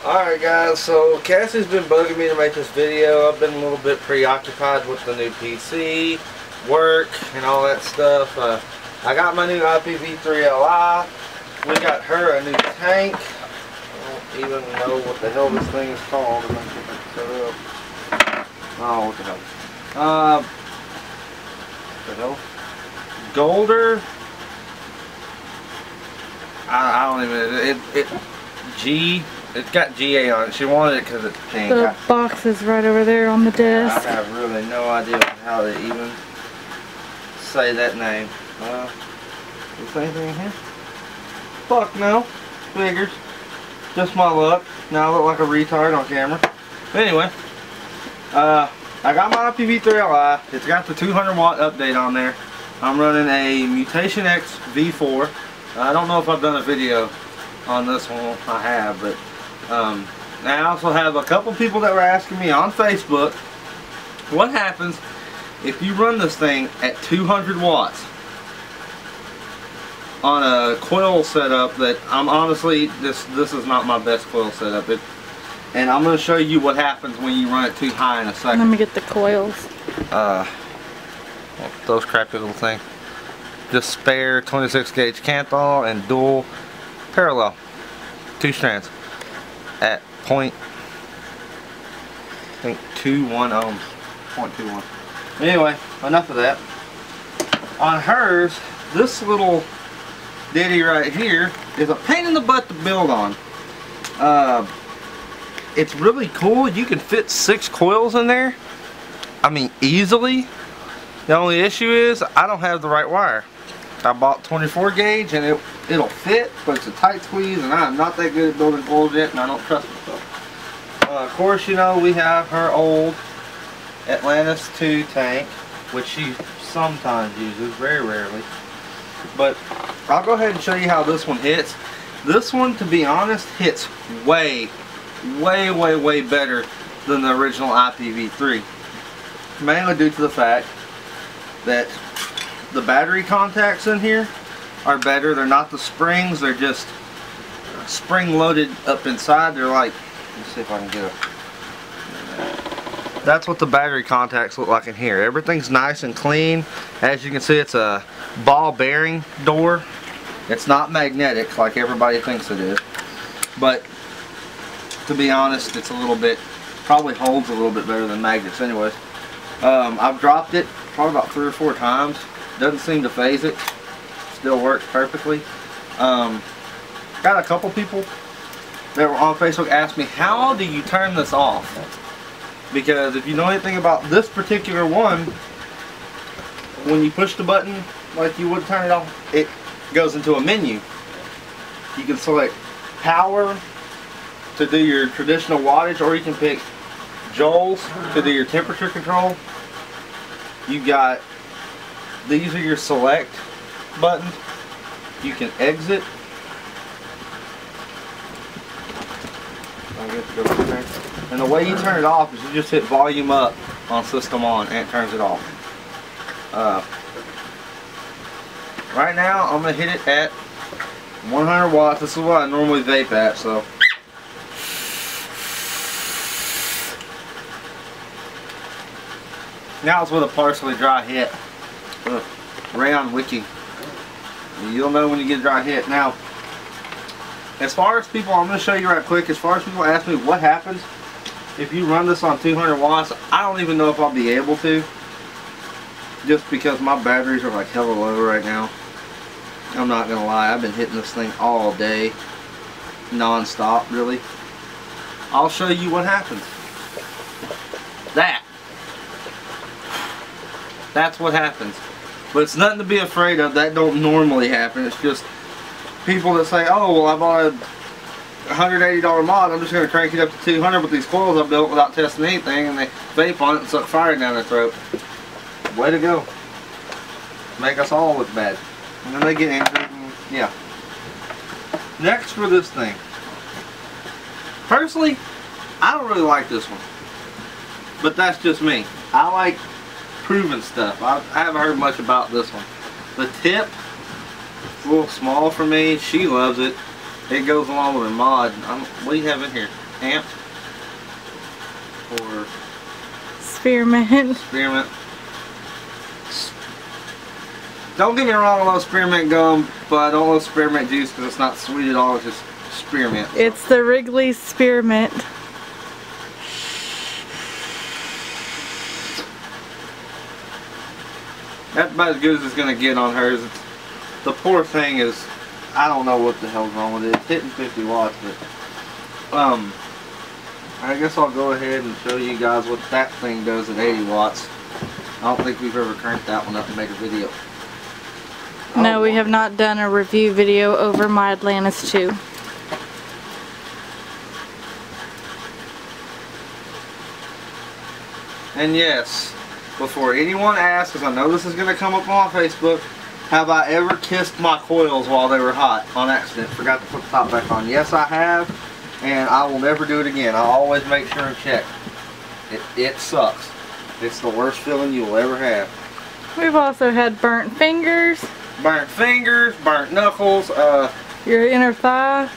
Alright guys, so Cassie's been bugging me to make this video. I've been a little bit preoccupied with the new PC, work, and all that stuff. I got my new IPv3 Li. We got her a new tank. I don't even know what the hell this thing is called. I'm gonna get it set up. Oh, what the hell? What the hell? Golder. I don't even. It's got GA on it. She wanted it because it's pink. The box is right over there on the desk. I have really no idea how to even say that name. Is anything in here? Fuck no. Figures. Just my luck. Now I look like a retard on camera. Anyway, I got my IPv3 Li. It's got the 200 watt update on there. I'm running a Mutation X V4. I don't know if I've done a video on this one. I have, but I also have a couple people that were asking me on Facebook what happens if you run this thing at 200 watts on a coil setup that I'm honestly, this is not my best coil setup. And I'm going to show you what happens when you run it too high in a second. Let me get the coils. Those crappy little things. Just spare 26 gauge Canthal and dual parallel. 2 strands at I think 0.21 ohms. 0.21. Anyway, enough of that. On hers, this little ditty right here is a pain in the butt to build on. It's really cool. You can fit 6 coils in there. I mean, easily. The only issue is I don't have the right wire. I bought 24 gauge and it'll fit, but it's a tight squeeze, and I'm not that good at building coils yet, and I don't trust myself. Of course, you know, we have her old Atlantis 2 tank, which she sometimes uses, very rarely. But I'll go ahead and show you how this one hits. This one, to be honest, hits way better than the original IPv3. Mainly due to the fact that the battery contacts in here are better. They're not the springs, they're just spring loaded up inside. They're like, let's see if I can get it. That's what the battery contacts look like in here. Everything's nice and clean. As you can see, it's a ball bearing door. It's not magnetic like everybody thinks it is. But to be honest, it's a little bit, probably holds a little bit better than magnets anyways. I've dropped it probably about 3 or 4 times. Doesn't seem to phase it. Still works perfectly. Got a couple people that were on Facebook ask me, how do you turn this off? Because if you know anything about this particular one, when you push the button like you would turn it off, it goes into a menu. You can select power to do your traditional wattage, or you can pick joules to do your temperature control. You got, these are your select buttons. You can exit. And the way you turn it off is you just hit volume up on system on and it turns it off. Right now I'm going to hit it at 100 watts. This is what I normally vape at, so. Now it's with a partially dry hit. Rayon wiki. You'll know when you get a dry hit. Now, as far as people, I'm going to show you right quick. As far as people ask me what happens if you run this on 200 watts, I don't even know if I'll be able to. Just because my batteries are like hella low right now. I'm not going to lie. I've been hitting this thing all day. Non-stop, really. I'll show you what happens. That's what happens. But it's nothing to be afraid of. That don't normally happen. It's just people that say, oh, well, I bought a $180 mod. I'm just going to crank it up to 200 with these coils I built without testing anything, and they vape on it and suck fire down their throat. Way to go. Make us all look bad. And then they get injured. And, yeah. Next for this thing. Personally, I don't really like this one. But that's just me. I like proven stuff. I haven't heard much about this one. The tip, it's a little small for me. She loves it. It goes along with her mod. What do you have in here? amp or Spearmint. spearmint. Don't get me wrong, I love spearmint gum, but I don't love spearmint juice because it's not sweet at all. It's just spearmint. So. It's the Wrigley's Spearmint. That's about as good as it's gonna get on hers. The poor thing is, I don't know what the hell's wrong with it. It's hitting 50 watts, but I guess I'll go ahead and show you guys what that thing does at 80 watts. I don't think we've ever cranked that one up and made a video. No, we have not done a review video over my Atlantis 2. And yes, before anyone asks, because I know this is going to come up on my Facebook, have I ever kissed my coils while they were hot on accident? Forgot to put the top back on. Yes, I have, and I will never do it again. I'll always make sure and check. It sucks. It's the worst feeling you will ever have. We've also had burnt fingers. Burnt fingers, burnt knuckles, Your inner thigh.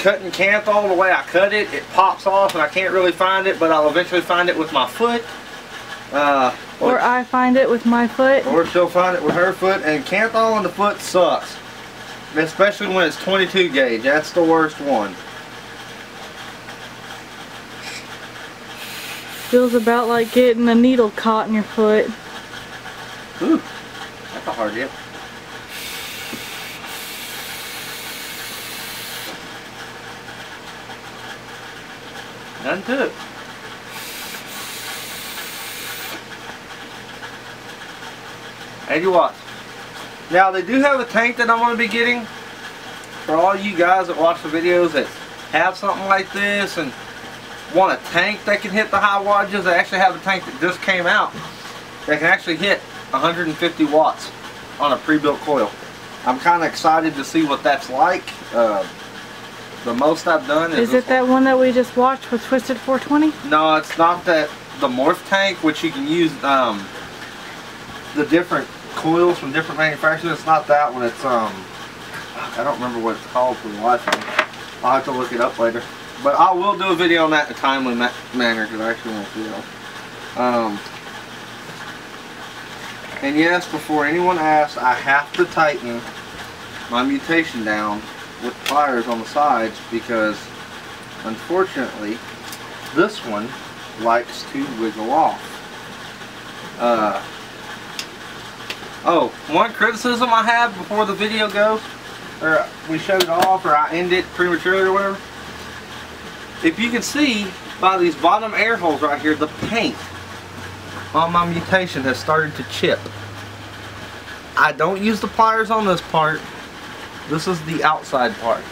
cutting canthal the way I cut it. It pops off and I can't really find it, but I'll eventually find it with my foot. Or I find it with my foot. Or she'll find it with her foot, and canthal on the foot sucks. Especially when it's 22 gauge. That's the worst one. Feels about like getting a needle caught in your foot. Ooh, that's a hard hit. Nothing to it. $80 watts. Now they do have a tank that I'm going to be getting for all you guys that watch the videos that have something like this and want a tank that can hit the high wattages. They actually have a tank that just came out that can actually hit 150 watts on a pre-built coil. I'm kind of excited to see what that's like. The most I've done is... Is it that one that we just watched with Twisted 420? No, it's not that. The Morph tank, which you can use the different coils from different manufacturers. It's not that one. It's I don't remember what it's called for the life of me. I'll have to look it up later. But I will do a video on that in a timely manner because I actually want to know. And yes, before anyone asks, I have to tighten my mutation down with pliers on the sides because unfortunately this one likes to wiggle off. Oh, one criticism I have before the video goes, or we showed it off, or I end it prematurely or whatever. If you can see by these bottom air holes right here, the paint on my mutation has started to chip. I don't use the pliers on this part. This is the outside part.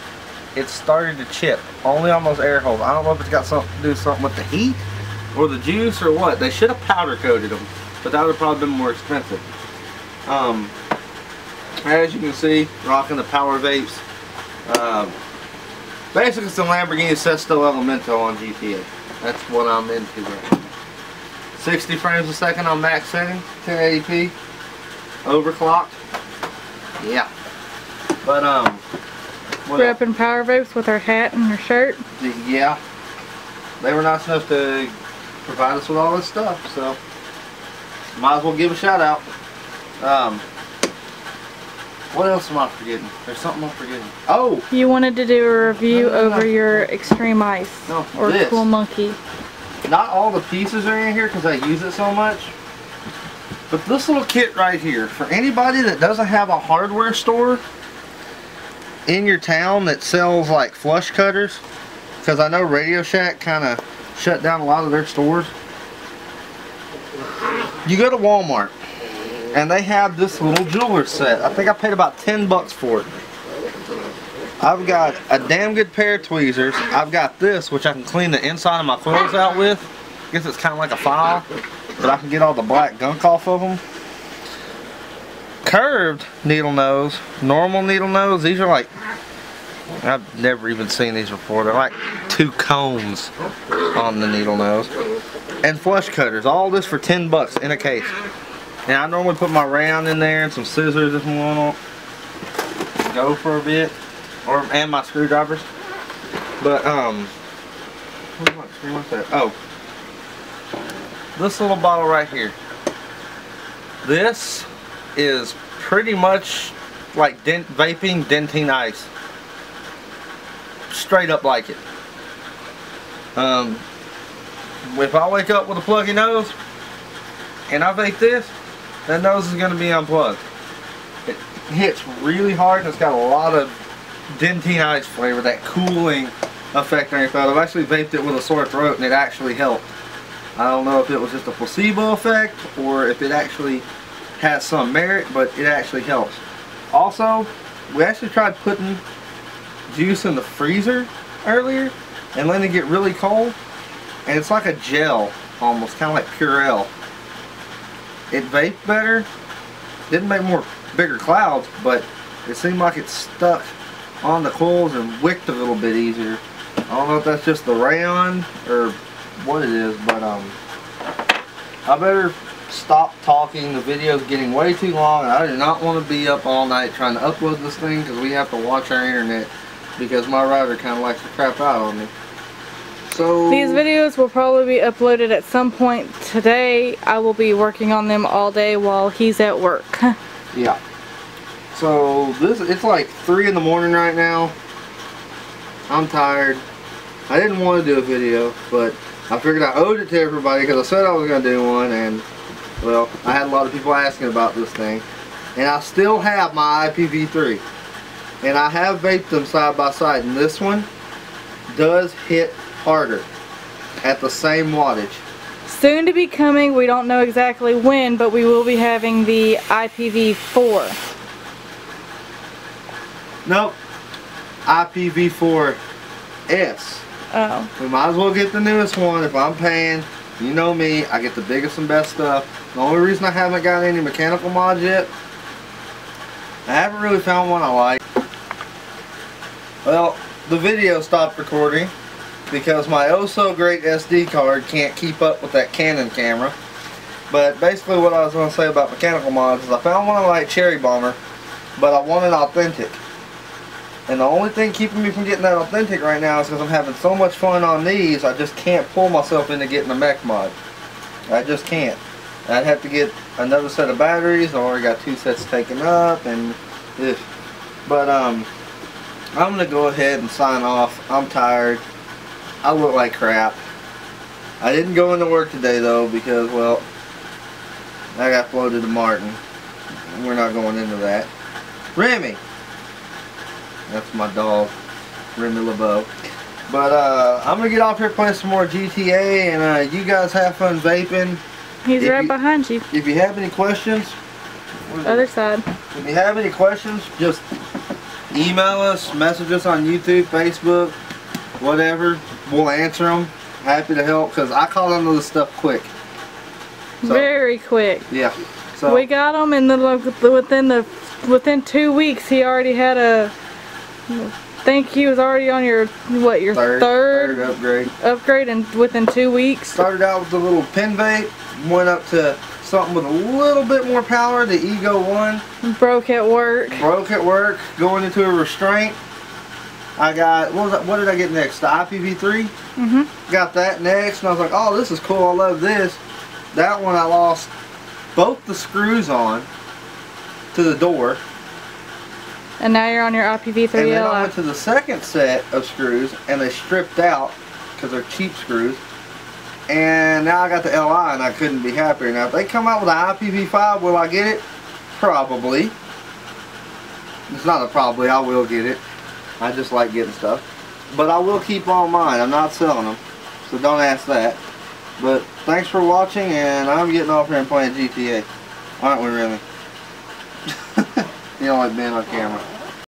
It's started to chip only on those air holes. I don't know if it's got something to do with something with the heat or the juice or what. They should have powder coated them, but that would have probably been more expensive. As you can see, rocking the Power Vapes. Basically, it's a Lamborghini Sesto Elemento on GTA. That's what I'm into right now. 60 frames a second on max setting, 1080p, overclocked. Yeah. But We're up in Power Vapes with our hat and our shirt. Yeah. They were nice enough to provide us with all this stuff, so might as well give a shout out. What else am I forgetting? There's something I'm forgetting. Oh! You wanted to do a review over your Extreme Ice or this. Cool Monkey. Not all the pieces are in here because I use it so much. But this little kit right here, for anybody that doesn't have a hardware store in your town that sells like flush cutters, because I know Radio Shack kind of shut down a lot of their stores. You go to Walmart and they have this little jeweler set. I think I paid about 10 bucks for it. I've got a damn good pair of tweezers. I've got this, which I can clean the inside of my coils out with. I guess it's kind of like a file, but I can get all the black gunk off of them. Curved needle nose, normal needle nose, these are like, I've never even seen these before. They're like 2 cones on the needle nose. And flush cutters, all this for 10 bucks in a case. And I normally put my round in there and some scissors if I want to go for a bit, and my screwdrivers. But What's that? Oh, this little bottle right here. This is pretty much like vaping Dentine Ice. Straight up like it. If I wake up with a pluggy nose and I vape this, that nose is going to be unplugged. It hits really hard and it's got a lot of Dentine Ice flavor, that cooling effect on your throat. I've actually vaped it with a sore throat and it actually helped. I don't know if it was just a placebo effect or if it actually has some merit, but it actually helps. Also, we actually tried putting juice in the freezer earlier and letting it get really cold, and it's like a gel almost, kind of like Purell. It vaped better, didn't make bigger clouds, but it seemed like it stuck on the coils and wicked a little bit easier. I don't know if that's just the rayon or what it is, but I better stop talking. The video's getting way too long and I do not want to be up all night trying to upload this thing because we have to watch our internet because my router kind of likes to crap out on me. So these videos will probably be uploaded at some point today. I will be working on them all day while he's at work. Yeah. So it's like 3 in the morning right now. I'm tired. I didn't want to do a video, but I figured I owed it to everybody because I said I was going to do one, and well, I had a lot of people asking about this thing. And I still have my IPv3. And I have vaped them side by side, and this one does hit harder at the same wattage. Soon to be coming, we don't know exactly when, but we will be having the IPv4. Nope. IPv4S. Oh. We might as well get the newest one. If I'm paying, you know me, I get the biggest and best stuff. The only reason I haven't got any mechanical mods yet, I haven't really found one I like. Well, the video stopped recording because my oh so great SD card can't keep up with that Canon camera. But basically what I was going to say about mechanical mods is I found one I like, Cherry Bomber, but I want an authentic. And the only thing keeping me from getting that authentic right now is because I'm having so much fun on these, I just can't pull myself into getting a mech mod. I just can't. I'd have to get another set of batteries, I already got 2 sets taken up, and but I'm going to go ahead and sign off. I'm tired. I look like crap. I didn't go into work today though because, well, I got floated to Martin. We're not going into that. Remy! That's my dog, Remy LeBeau. But I'm going to get off here playing some more GTA, and you guys have fun vaping. He's right behind you. If you have any questions, Other side. If you have any questions, just email us, message us on YouTube, Facebook, whatever. We'll answer them. Happy to help because I caught on to this stuff quick. So, very quick. Yeah. So we got him, and within 2 weeks he already had a. I think he was already on your third upgrade, and within 2 weeks. Started out with the little pen vape, went up to something with a little bit more power, the Ego 1. Broke at work. Broke at work, going into a restraint. I got, what did I get next? The IPv3? Mm-hmm. Got that next, and I was like, oh, this is cool, I love this. That one I lost both the screws on to the door. And now you're on your IPv3 And then LI. I went to the second set of screws, and they stripped out because they're cheap screws. And now I got the LI, and I couldn't be happier. Now, if they come out with an IPv5, will I get it? Probably. It's not a probably, I will get it. I just like getting stuff. But I will keep all mine. I'm not selling them. So don't ask that. But thanks for watching, and I'm getting off here and playing GTA. Aren't we, really? You don't like being on camera.